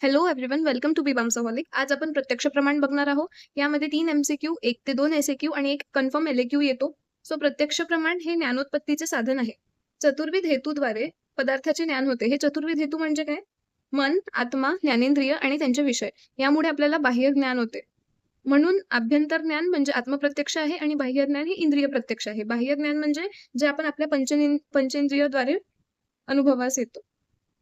Hello everyone, welcome to बीबाम्सहॉलिक. आज आपण प्रत्यक्ष प्रमाण बघणार आहोत. यामध्ये 3 MCQ, 1 ते 2 SAQ आणि एक कन्फर्म LAQ येतो. सो प्रत्यक्ष प्रमाण हे ज्ञानोत्पत्तीचे साधन आहे. चतुर्विध हेतूद्वारे पदार्थाचे ज्ञान होते. हे चतुर्विध हेतू म्हणजे काय? मन, आत्मा, ज्ञानेंद्रिय आणि त्यांचे विषय. यामुळे आपल्याला बाह्य ज्ञान होते. म्हणून आभ्यंतर ज्ञान म्हणजे आत्मप्रत्यक्ष आहे आणि बाह्य ज्ञान हे इंद्रिय प्रत्यक्ष आहे. बाह्य ज्ञान म्हणजे जे आपण आपल्या पंचेंद्रियद्वारे अनुभवास येतो.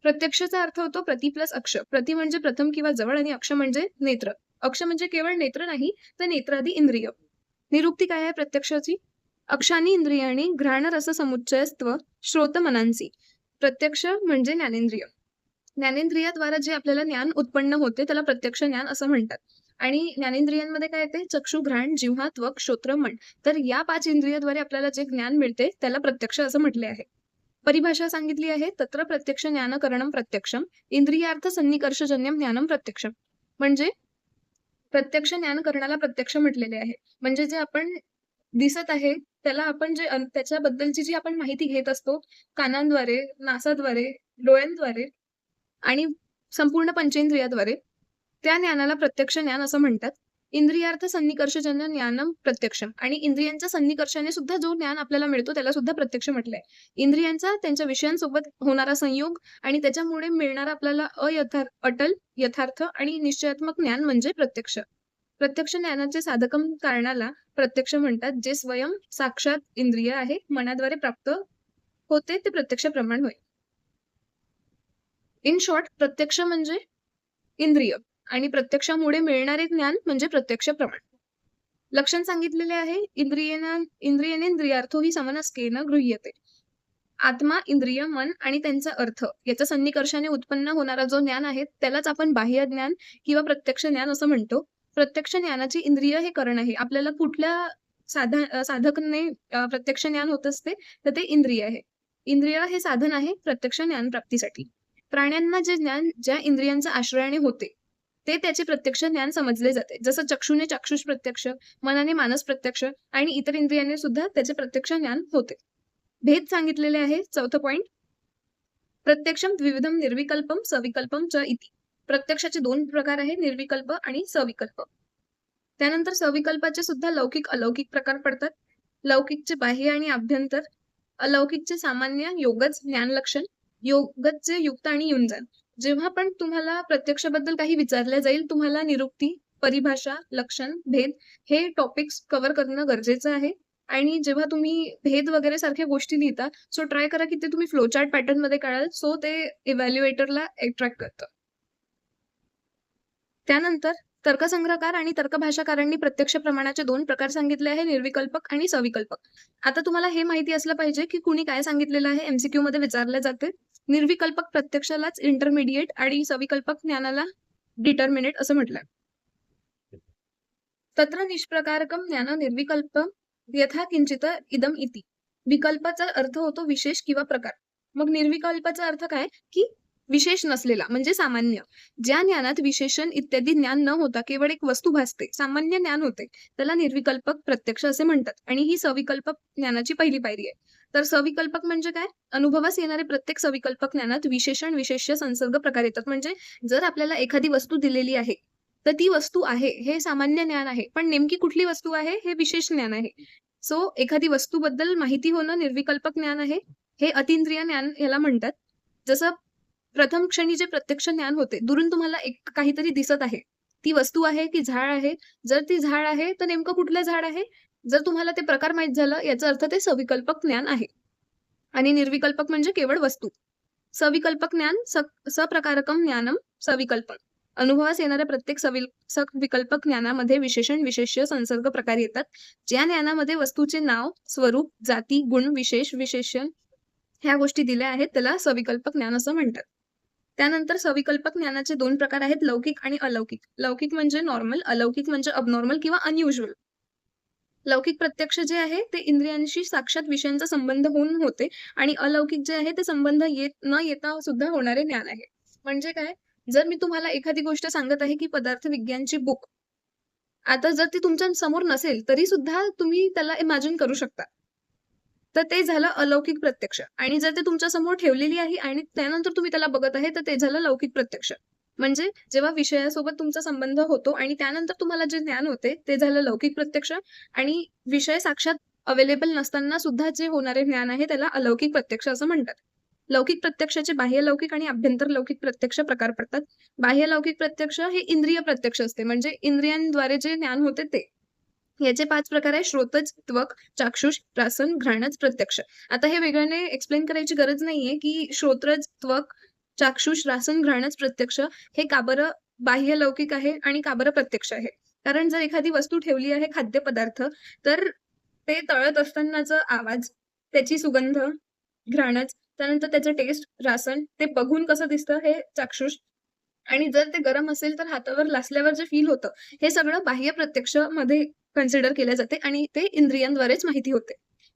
प्रत्यक्षाचा अर्थ होतो प्रति प्लस अक्ष. प्रति म्हणजे प्रथम किंवा जवळ आणि अक्ष म्हणजे नेत्र. अक्ष म्हणजे केवळ नेत्र नाही, तर नेत्रादी इंद्रिय. निरुक्ती काय आहे प्रत्यक्षाची? अक्षानी इंद्रियाणी घ्राण रस समुच्चयस्त्व श्रोत मनांसी. प्रत्यक्ष म्हणजे ज्ञानेंद्रिय. ज्ञानेंद्रियाद्वारा जे आपल्याला ज्ञान उत्पन्न होते त्याला प्रत्यक्ष ज्ञान असं म्हणतात. आणि ज्ञानेंद्रियांमध्ये काय येते? चक्षु, घ्राण, जिव्हा, त्वक, श्रोत्र, मन. तर या 5 इंद्रियाद्वारे आपल्याला जे ज्ञान मिळते त्याला प्रत्यक्ष असं म्हटले आहे. परिभाषा सांगितली आहे, तत्र प्रत्यक्ष ज्ञानकरणम प्रत्यक्षम इंद्रियार्थ सन्निकर्षजन्यम ज्ञानम प्रत्यक्षम. म्हणजे प्रत्यक्ष ज्ञान करण्याला प्रत्यक्ष म्हटलेले आहे. म्हणजे जे आपण दिसत आहे त्याला आपण जे त्याच्याबद्दलची जी आपण माहिती घेत असतो कानांद्वारे, नासाद्वारे, डोळ्यांद्वारे आणि संपूर्ण पंचेंद्रियाद्वारे, त्या ज्ञानाला प्रत्यक्ष ज्ञान असं म्हणतात. इंद्रियार्थ सन्निकर्षजन्य ज्ञानम प्रत्यक्षम. आणि इंद्रियांच्या सन्निकर्षाने सुद्धा जो ज्ञान आपल्याला मिळतो त्याला सुद्धा प्रत्यक्ष म्हटलंय. इंद्रियांचा त्यांच्या विषयांसोबत होणारा संयोग आणि त्याच्यामुळे मिळणारा आपल्याला अटल, यथार्थ आणि निश्चयात्मक ज्ञान म्हणजे प्रत्यक्ष. प्रत्यक्ष ज्ञानाचे साधकम कारणाला प्रत्यक्ष म्हणतात. जे स्वयं साक्षात इंद्रिय आहे, मनाद्वारे प्राप्त होते ते प्रत्यक्ष प्रमाण होय. इन शॉर्ट, प्रत्यक्ष म्हणजे इंद्रिय आणि प्रत्यक्षामुळे मिळणारे ज्ञान म्हणजे प्रत्यक्ष प्रमाण. लक्षण सांगितलेले आहे. इंद्रियेनेंद्रियार्थो ही समनस्केन गृह्यते. आत्मा, इंद्रिय, मन आणि त्यांचा अर्थ याच्या सन्निकर्षाने उत्पन्न होणारा जो ज्ञान आहे त्यालाच आपण बाह्य ज्ञान किंवा प्रत्यक्ष ज्ञान असं म्हणतो. प्रत्यक्ष ज्ञानाची इंद्रिय हे करण आहे. आपल्याला कुठल्या साधकने प्रत्यक्ष ज्ञान होत असते तर ते इंद्रिय आहे. इंद्रिय हे साधन आहे प्रत्यक्ष ज्ञान प्राप्तीसाठी. प्राण्यांना जे ज्ञान ज्या इंद्रियांच्या आश्रयाने होते ते त्याचे प्रत्यक्ष ज्ञान समजले जाते. जसं चक्षुने चाक्षुष प्रत्यक्ष, मनाने मानस प्रत्यक्ष आणि इतर इंद्रियाने सुद्धा त्याचे प्रत्यक्ष ज्ञान होते. भेद सांगितलेले आहे. चौथं पॉइंट, प्रत्यक्षम द्विविधम निर्विकल्पम सविकल्पम च इति. प्रत्यक्षाचे 2 प्रकार आहे, निर्विकल्प आणि सविकल्प. त्यानंतर सविकल्पाचे सुद्धा लौकिक अलौकिक प्रकार पडतात. लौकिकचे बाह्य आणि आभ्यंतर, अलौकिकचे सामान्य, योगज, ज्ञान लक्षण, योगजचे युक्त आणि युंजन. जेव्हा पण तुम्हाला प्रत्यक्षाबद्दल काही विचारले जाईल, तुम्हाला निरुक्ती, परिभाषा, लक्षण, भेद हे टॉपिक्स कव्हर करणं गरजेचं आहे. आणि जेव्हा तुम्ही भेद वगैरे सारख्या गोष्टी लिहिता, सो ट्राय करा की ते तुम्ही फ्लोचार्ट पॅटर्न मध्ये काढाल, सो ते इव्हॅल्युएटरला अट्रॅक्ट करतं. त्यानंतर तर्कसंग्रहकार आणि तर्कभाषाकारांनी प्रत्यक्ष प्रमाणाचे 2 प्रकार सांगितले आहे, निर्विकल्पक आणि सविकल्पक. आता तुम्हाला हे माहिती असलं पाहिजे की कुणी काय सांगितलेलं आहे, MCQ मध्ये विचारले जाते. निर्विकल्पक प्रत्यक्षालाच इंटरमिडिएट आणि सविकल्पक ज्ञानाला डिटर्मिनेट असं म्हटलंय. तत्र निष्प्रकारकम ज्ञान निर्विकल्प यथा किंचित इदम इति. विकल्पाचा अर्थ होतो विशेष किंवा प्रकार. मग निर्विकल्पाचा अर्थ काय? की विशेष नसलेला म्हणजे सामान्य. ज्या ज्ञानात विशेषण इत्यादी ज्ञान न होता केवळ एक वस्तू भासते, सामान्य ज्ञान होते, त्याला निर्विकल्पक प्रत्यक्ष असे म्हणतात. आणि ही सविकल्पक ज्ञानाची पहिली पायरी आहे. तर सविकल्पक म्हणजे काय? अनुभवास येणारे प्रत्येक सविकल्पक ज्ञानात विशेषण, विशेष्य, संसर्ग प्रकार येतात. म्हणजे जर आपल्याला एखादी वस्तू दिलेली आहे तर ती वस्तू आहे हे सामान्य ज्ञान आहे, पण नेमकी कुठली वस्तू आहे हे विशेष ज्ञान आहे. सो एखादी वस्तूबद्दल माहिती होणं निर्विकल्पक ज्ञान आहे. हे अतिंद्रिय ज्ञान याला म्हणतात. जसं प्रथम क्षणी जे प्रत्यक्ष ज्ञान होते, दुरून तुम्हाला एक काहीतरी दिसत आहे, ती वस्तू आहे की झाड आहे. जर ती झाड आहे तर नेमकं कुठलं झाड आहे, जर तुम्हाला ते प्रकार माहित झालं याचा अर्थ ते सविकल्पक ज्ञान आहे. आणि निर्विकल्पक म्हणजे केवळ वस्तू. सविकल्पक ज्ञान सप्रकारकम ज्ञानम सविकल्पक. अनुभवास येणाऱ्या प्रत्येक सविकल्पक ज्ञानामध्ये विशेषण, विशेष्य, संसर्ग प्रकार येतात. ज्या ज्ञानामध्ये वस्तूचे नाव, स्वरूप, जाती, गुण, विशेष, विशेषण ह्या गोष्टी दिल्या आहेत त्याला सविकल्पक ज्ञान असं म्हणतात. त्यानंतर सविकल्पक ज्ञानाचे 2 प्रकार आहेत, लौकिक आणि अलौकिक. लौकिक म्हणजे नॉर्मल, अलौकिक म्हणजे अबनॉर्मल किंवा अनयुज्युअल. लौकिक प्रत्यक्ष जे आहे ते इंद्रियांशी साक्षात विषयांचा संबंध होऊन होते आणि अलौकिक जे आहे ते संबंध न येता सुद्धा होणारे ज्ञान आहे. म्हणजे काय? जर मी तुम्हाला एखादी गोष्ट सांगत आहे की पदार्थ विज्ञानची बुक, आता जर ती तुमच्या समोर नसेल तरी सुद्धा तुम्ही त्याला इमॅजिन करू शकता, तर ते झालं अलौकिक प्रत्यक्ष. आणि जर ते तुमच्या समोर ठेवलेली आहे आणि त्यानंतर तुम्ही त्याला बघत आहे तर ते झालं लौकिक प्रत्यक्ष. म्हणजे जेव्हा विषयासोबत तुमचा संबंध होतो आणि त्यानंतर तुम्हाला जे ज्ञान होते ते झालं लौकिक प्रत्यक्ष आणि विषय साक्षात अवेलेबल नसताना सुद्धा जे होणारे ज्ञान आहे त्याला अलौकिक प्रत्यक्ष असं म्हणतात. लौकिक प्रत्यक्षाचे बाह्य लौकिक आणि आभ्यंतर लौकिक प्रत्यक्ष प्रकार पडतात. बाह्य लौकिक प्रत्यक्ष हे इंद्रिय प्रत्यक्ष असते म्हणजे इंद्रियांद्वारे जे ज्ञान होते ते. याचे 5 प्रकार आहे श्रोतज, त्वक, चाक्षुष, रसन, घ्राणज, प्रत्यक्ष. आता हे वेगळ्याने एक्सप्लेन करायची गरज नाहीये, की श्रोत्रज, त्वक, चाक्षुष, रासन, घ्राणज, प्रत्यक्ष हे का बरं बाह्य लौकिक आहे आणि का बरं प्रत्यक्ष आहे. कारण जर एखादी वस्तू ठेवली आहे खाद्यपदार्थ, तर ते तळत असतानाचा आवाज, त्याची सुगंध, घ्राणज, त्यानंतर त्याचं टेस्ट, रासन, ते बघून कसं दिसतं हे चाक्षुष आणि जर ते गरम असेल तर हातावर लासल्यावर जे फील होतं, हे सगळं बाह्य प्रत्यक्षमध्ये कन्सिडर केले जाते आणि ते इंद्रियांद्वारेच माहिती होते.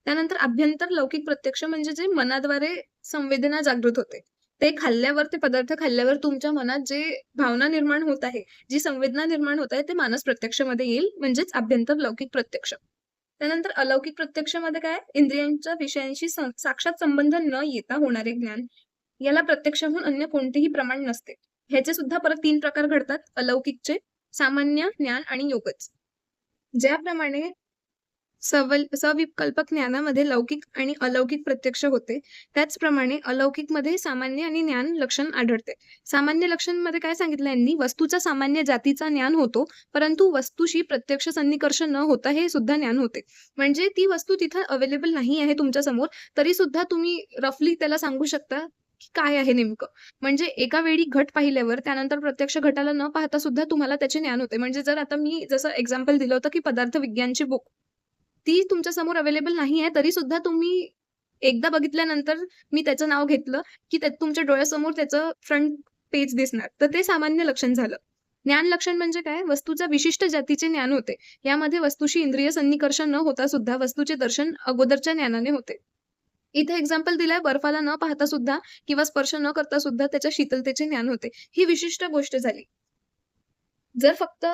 त्यानंतर आभ्यंतर लौकिक प्रत्यक्ष म्हणजे जे मनाद्वारे संवेदना जागृत होते. ते खाल्ल्यावर, ते पदार्थ खाल्ल्यावर तुमच्या मनात जे भावना निर्माण होत आहे, जी संवेदना निर्माण होत आहे, ते मानस प्रत्यक्षमध्ये येईल म्हणजेच आभ्यंतर लौकिक प्रत्यक्ष. त्यानंतर अलौकिक प्रत्यक्षामध्ये काय इंद्रियांच्या विषयांशी साक्षात संबंध न येता होणारे ज्ञान. याला प्रत्यक्षाहून अन्य कोणतेही प्रमाण नसते. ह्याचे सुद्धा परत 3 प्रकार घडतात अलौकिकचे, सामान्य, ज्ञान आणि योगच. ज्याप्रमाणे सविकल्पक ज्ञानामध्ये लौकिक आणि अलौकिक प्रत्यक्ष होते, त्याचप्रमाणे अलौकिकमध्ये सामान्य आणि ज्ञान लक्षण आढळते. सामान्य लक्षणमध्ये काय सांगितलं यांनी, वस्तूचा सामान्य जातीचा ज्ञान होतो, परंतु वस्तूशी प्रत्यक्ष सन्निकर्ष न होता हे सुद्धा ज्ञान होते. म्हणजे ती वस्तू तिथं अवेलेबल नाही आहे तुमच्या समोर, तरी सुद्धा तुम्ही रफली त्याला सांगू शकता, की काय आहे नेमकं. म्हणजे एका वेळी घट पाहिल्यावर त्यानंतर प्रत्यक्ष घटाला न पाहता सुद्धा तुम्हाला त्याचे ज्ञान होते. म्हणजे जर आता मी जसं एक्झाम्पल दिलं होतं, की पदार्थ विज्ञानची बुक ती तुमच्या समोर अवेलेबल नाही आहे, तरी सुद्धा तुम्ही एकदा बघितल्यानंतर मी त्याचं नाव घेतलं, की तुमच्या डोळ्यासमोर त्याचं फ्रंट पेज दिसणार. तर ते सामान्य लक्षण झालं. ज्ञान लक्षण म्हणजे काय? वस्तूच्या विशिष्ट जातीचे ज्ञान होते. यामध्ये वस्तूशी इंद्रिय सन्निकर्ष न होता सुद्धा वस्तूचे दर्शन अगोदरच्या ज्ञानाने होते. इथे एक्झाम्पल दिलंय बर्फाला न पाहता सुद्धा किंवा स्पर्श न करता सुद्धा त्याच्या शीतलतेचे ज्ञान होते. ही विशिष्ट गोष्ट झाली. जर फक्त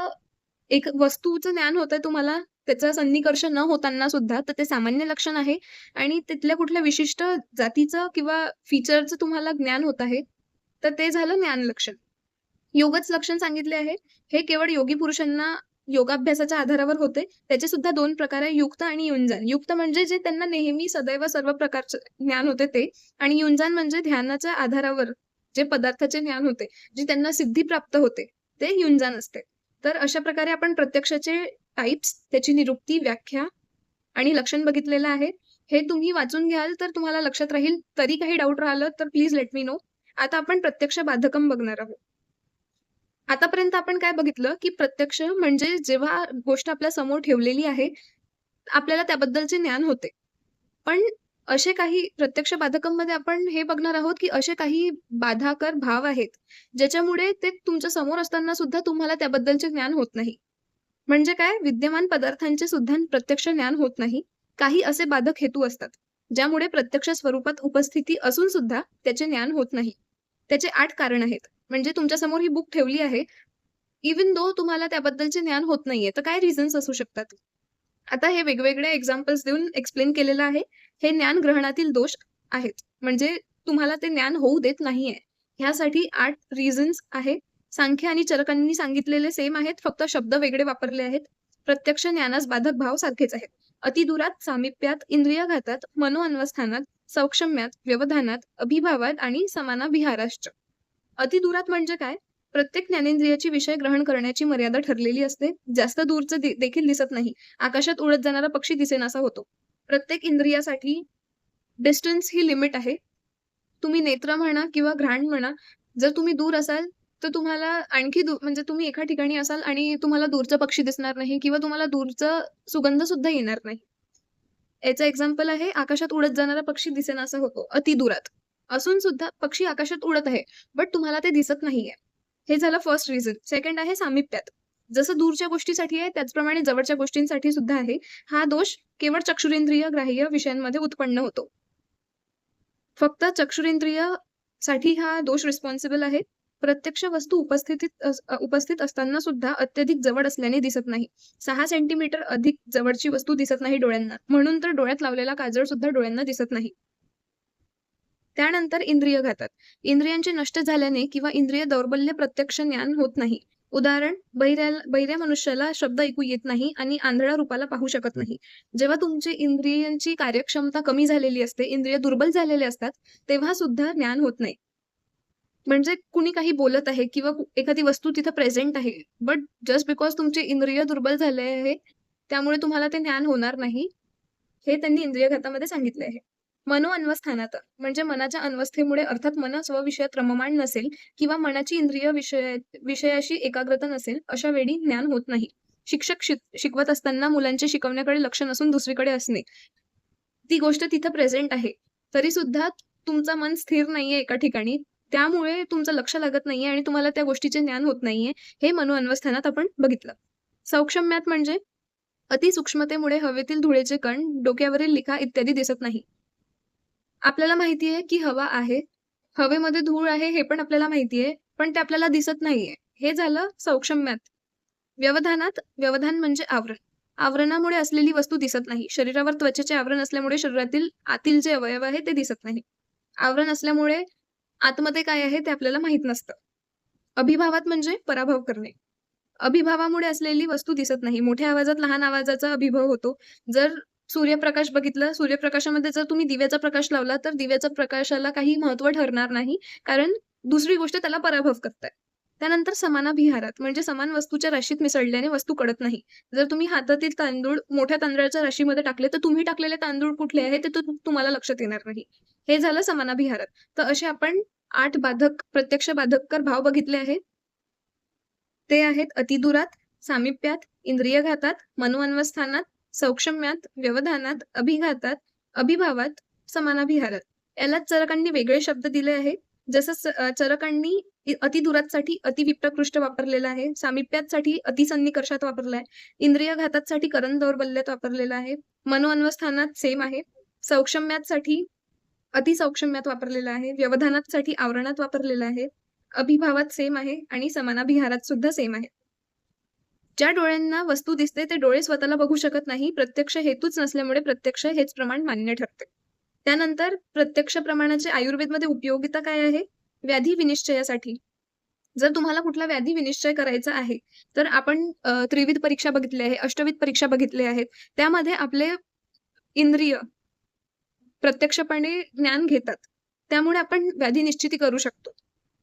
एक वस्तूचं ज्ञान होतंय तुम्हाला, त्याचा सन्निकर्ष न होताना सुद्धा, तर ते सामान्य लक्षण आहे आणि तिथल्या कुठल्या विशिष्ट जातीचं किंवा फीचरचं तुम्हाला ज्ञान होत आहे, तर ते झालं ज्ञान लक्षण. योगच लक्षण सांगितले आहे. हे केवळ योगी पुरुषांना योगाभ्यासाच्या आधारावर होते. त्याचे सुद्धा 2 प्रकार आहे, युक्त आणि युंजान. युक्त म्हणजे जे त्यांना नेहमी सदैव सर्व प्रकारचे ज्ञान होते ते आणि युंजान म्हणजे ध्यानाच्या आधारावर जे पदार्थाचे ज्ञान होते, जे त्यांना सिद्धी प्राप्त होते, ते युंजान असते. तर अशा प्रकारे आपण प्रत्यक्षाचे टाइप्स, त्याची निरुक्ती, व्याख्या आणि लक्षण बघितलेलं आहे. हे तुम्ही वाचून घ्याल तर तुम्हाला लक्षात राहील. तरी काही डाऊट राहिलं तर प्लीज लेट मी नो. आता आपण प्रत्यक्ष बाधकम बघणार आहोत. आतापर्यंत आपण काय बघितलं, की प्रत्यक्ष म्हणजे जेव्हा गोष्ट आपल्या समोर ठेवलेली आहे, आपल्याला त्याबद्दलचे ज्ञान होते. पण असे काही प्रत्यक्ष बाधकममध्ये आपण हे बघणार आहोत, की असे काही बाधाकर भाव आहेत, ज्याच्यामुळे ते तुमच्या समोर असताना सुद्धा तुम्हाला त्याबद्दलचे ज्ञान होत नाही. म्हणजे काय? विद्यमान पदार्थांचे सुद्धा प्रत्यक्ष ज्ञान होत नाही. काही असे बाधक हेतू असतात, ज्यामुळे प्रत्यक्ष स्वरूपात उपस्थिती असून सुद्धा त्याचे ज्ञान होत नाही. त्याचे 8 कारण आहेत. म्हणजे तुमच्या समोर ही बुक ठेवली आहे, इव्हन दो तुम्हाला त्याबद्दलचे ज्ञान होत नाहीये, तर काय रिझन्स असू शकतात? आता हे वेगवेगळे एक्झाम्पल्स देऊन एक्सप्लेन केलेलं आहे. हे ज्ञान ग्रहणातील दोष आहेत. म्हणजे तुम्हाला ते ज्ञान होऊ देत नाहीये. ह्यासाठी 8 रिझन्स आहे. सांख्य आणि चरकांनी सांगितलेले सेम आहेत, फक्त शब्द वेगळे वापरले आहेत. प्रत्यक्ष ज्ञानास बाधक भाव सारखेच आहेत. अतिदूरात, सामिप्यात, इंद्रियाघातात, मनोअन्वस्थानात, सौक्षम्यात, व्यवधानात, अभिभावात आणि समानाभिहाराश्च. अतिदूरात म्हणजे काय? प्रत्येक ज्ञानेंद्रियाची विषय ग्रहण करण्याची मर्यादा ठरलेली असते. जास्त दूरचं देखील दिसत नाही. आकाशात उडत जाणारा पक्षी दिसेनासा होतो. प्रत्येक इंद्रियासाठी डिस्टन्स ही लिमिट आहे. तुम्ही नेत्र म्हणा किंवा घ्राण म्हणा, जर तुम्ही दूर असाल, तर तुम्हाला आणखी म्हणजे तुम्ही एका ठिकाणी असाल आणि तुम्हाला दूरचा पक्षी दिसणार नाही किंवा तुम्हाला दूरचा सुगंध सुद्धा येणार नाही. याचं एक्झाम्पल आहे, आकाशात उडत जाणारा पक्षी दिसेनासा होतो, अतिदूरात. असून सुद्धा पक्षी आकाशात उडत आहे, बट तुम्हाला ते दिसत नाहीये. हे झालं फर्स्ट रिझन. सेकंड आहे सामिप्यात. जसं दूरच्या गोष्टीसाठी आहे, त्याचप्रमाणे जवळच्या गोष्टींसाठी सुद्धा आहे. हा दोष केवळ चक्षुरेंद्रिय ग्राह्य विषयांमध्ये उत्पन्न होतो. फक्त चक्षुरेंद्रियसाठी हा दोष रिस्पॉन्सिबल आहे. प्रत्यक्ष वस्तू उपस्थित असताना सुद्धा अत्यधिक जवळ असल्याने दिसत नाही. 6 सेंटीमीटर अधिक जवळची वस्तू दिसत नाही डोळ्यांना. म्हणून तर डोळ्यात लावलेला काजळ सुद्धा डोळ्यांना दिसत नाही. त्यानंतर इंद्रिय घातात. इंद्रियांचे नष्ट झाल्याने किंवा इंद्रिय दौर्बल्य प्रत्यक्ष ज्ञान होत नाही. उदाहरण, बहिऱ्या मनुष्याला शब्द ऐकू येत नाही आणि आंधळा रूपाला पाहू शकत नाही. जेव्हा तुमची इंद्रियांची कार्यक्षमता कमी झालेली असते, इंद्रिय दुर्बल झालेले असतात, तेव्हा सुद्धा ज्ञान होत नाही. म्हणजे कुणी काही बोलत आहे किंवा एखादी वस्तू तिथं प्रेझेंट आहे, बट जस्ट बिकॉज तुमचे इंद्रिय दुर्बल झाले आहे, त्यामुळे तुम्हाला ते ज्ञान होणार नाही. हे त्यांनी इंद्रियघातामध्ये सांगितले आहे. मनोअन्वस्थानात म्हणजे मनाच्या अन्वस्थेमुळे अर्थात मन स्वविषयात रममाण नसेल किंवा मनाची इंद्रिय विषयाशी एकाग्रता नसेल, अशा वेळी ज्ञान होत नाही. शिक्षक शिकवत असताना मुलांच्या शिकवण्याकडे लक्ष नसून दुसरीकडे असणे, ती गोष्ट तिथं प्रेझेंट आहे, तरी सुद्धा तुमचं मन स्थिर नाहीये एका ठिकाणी, त्यामुळे तुमचं लक्ष लागत नाहीये आणि तुम्हाला त्या गोष्टीचे ज्ञान होत नाहीये. हे मनोअन्वस्थानात आपण बघितलं. सौक्ष्म्यात म्हणजे अतिसूक्ष्मतेमुळे हवेतील धुळेचे कण, डोक्यावरील लिखा इत्यादी दिसत नाही. आपल्याला माहिती आहे की हवा आहे, हवेमध्ये धूळ आहे हे पण आपल्याला माहिती आहे, पण ते आपल्याला दिसत नाहीये. हे झालं सौक्ष्म्यात. व्यवधान म्हणजे आवरण. आवरणामुळे असलेली वस्तू दिसत नाही. शरीरावर त्वचेचे आवरण असल्यामुळे शरीरातील आतील जे अवयव आहे ते दिसत नाही. आवरण असल्यामुळे आतमध्ये काय आहे ते आपल्याला माहित नसतं. अभिभावात म्हणजे पराभव करणे. अभिभावामुळे असलेली वस्तू दिसत नाही. मोठ्या आवाजात लहान आवाजाचा अभिभव होतो. जर सूर्यप्रकाश बघितला, सूर्यप्रकाशामध्ये जर तुम्ही दिव्याचा प्रकाश लावला, तर दिव्याच्या प्रकाशाला काही महत्त्व ठरणार नाही, कारण दुसरी गोष्ट त्याला पराभव करताय. त्यानंतर समानाभिहारात म्हणजे समान वस्तूच्या राशीत मिसळल्याने वस्तू कळत नाही. जर तुम्ही हातातील तांदूळ मोठ्या तांदळाच्या राशीमध्ये टाकले, तर तुम्ही टाकलेले तांदूळ कुठले आहे ते तुम्हाला लक्षात येणार नाही. हे झालं समानाभिहारात. तर असे आपण 8 प्रत्यक्ष बाधककर भाव बघितले आहेत. ते आहेत अतिदूरात, सामिप्यात, इंद्रियघातात, मनोअन्वस्थानात, सौक्ष्म्यात, व्यवधानात, अभिघातात, अभिभावात, समानाभिहारात. यालाच चरकांनी वेगळे शब्द दिले आहेत. जसं चरकांनी अतिदूरातसाठी अतिविप्रकृष्ट वापरलेला आहे, सामिप्यातसाठी अतिसन्निकर्षात वापरला आहे, इंद्रियघातातसाठी करण दौर्बल्यात वापरलेला आहे, मनोअन्वस्थानात सेम आहे, सौक्ष्म्यातसाठी अतिसौक्ष्म्यात वापरलेला आहे, व्यवधानातसाठी आवरणात वापरलेला आहे, अभिभावात सेम आहे आणि समानाभिहारात सुद्धा सेम आहे. ज्या डोळ्यांना वस्तू दिसते ते डोळे स्वतःला बघू शकत नाही. प्रत्यक्ष हेतूच नसल्यामुळे प्रत्यक्ष हेच प्रमाण मान्य ठरते. त्यानंतर प्रत्यक्ष प्रमाणाचे आयुर्वेदमध्ये उपयोगिता काय आहे? व्याधी विनिश्चयासाठी. जर तुम्हाला कुठला व्याधी विनिश्चय करायचा आहे, तर आपण त्रिविध परीक्षा बघितली आहे, अष्टविध परीक्षा बघितले आहेत. त्यामध्ये आपले इंद्रिय प्रत्यक्षपणे ज्ञान घेतात. त्यामुळे आपण व्याधी निश्चिती करू शकतो.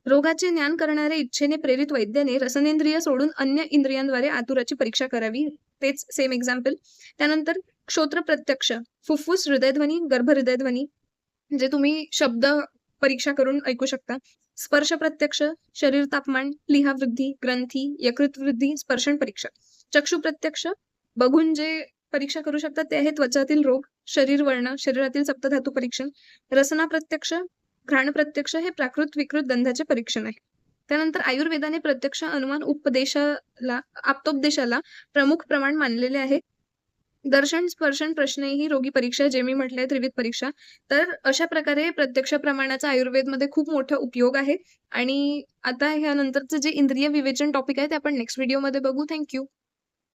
रोगाचे ज्ञान करणाऱ्या इच्छेने प्रेरित वैद्याने रसनेंद्रिय सोडून अन्य इंद्रियांद्वारे आतुराची परीक्षा करावी. तेच सेम एक्झाम्पल. त्यानंतर श्रोत्र प्रत्यक्ष, फुफ्फुस हृदयध्वनी, गर्भ हृदयध्वनी, जे तुम्ही शब्द परीक्षा करून ऐकू शकता. स्पर्श प्रत्यक्ष, शरीर तापमान, प्लीहा वृद्धी, ग्रंथी, यकृत वृद्धी, स्पर्शन परीक्षा. चक्षु प्रत्यक्ष, बघून जे परीक्षा करू शकतात ते आहे त्वचातील रोग, शरीर वर्ण, शरीरातील सप्तधातू परीक्षण. रसना प्रत्यक्ष, घ्राण प्रत्यक्ष हे प्राकृत विकृत गंधाचे परीक्षण आहे. त्यानंतर आयुर्वेदाने प्रत्यक्ष अनुमान आप्तोपदेशाला प्रमुख प्रमाण मानलेले आहे. दर्शन, स्पर्शन, प्रश्न ही रोगी परीक्षा, जे मी म्हटलंय त्रिविध परीक्षा. तर अशा प्रकारे प्रत्यक्ष प्रमाणाचा आयुर्वेदमध्ये खूप मोठा उपयोग आहे. आणि आता ह्यानंतरचं जे इंद्रिय विवेचन टॉपिक आहे ते आपण नेक्स्ट व्हिडिओमध्ये बघू. थँक्यू.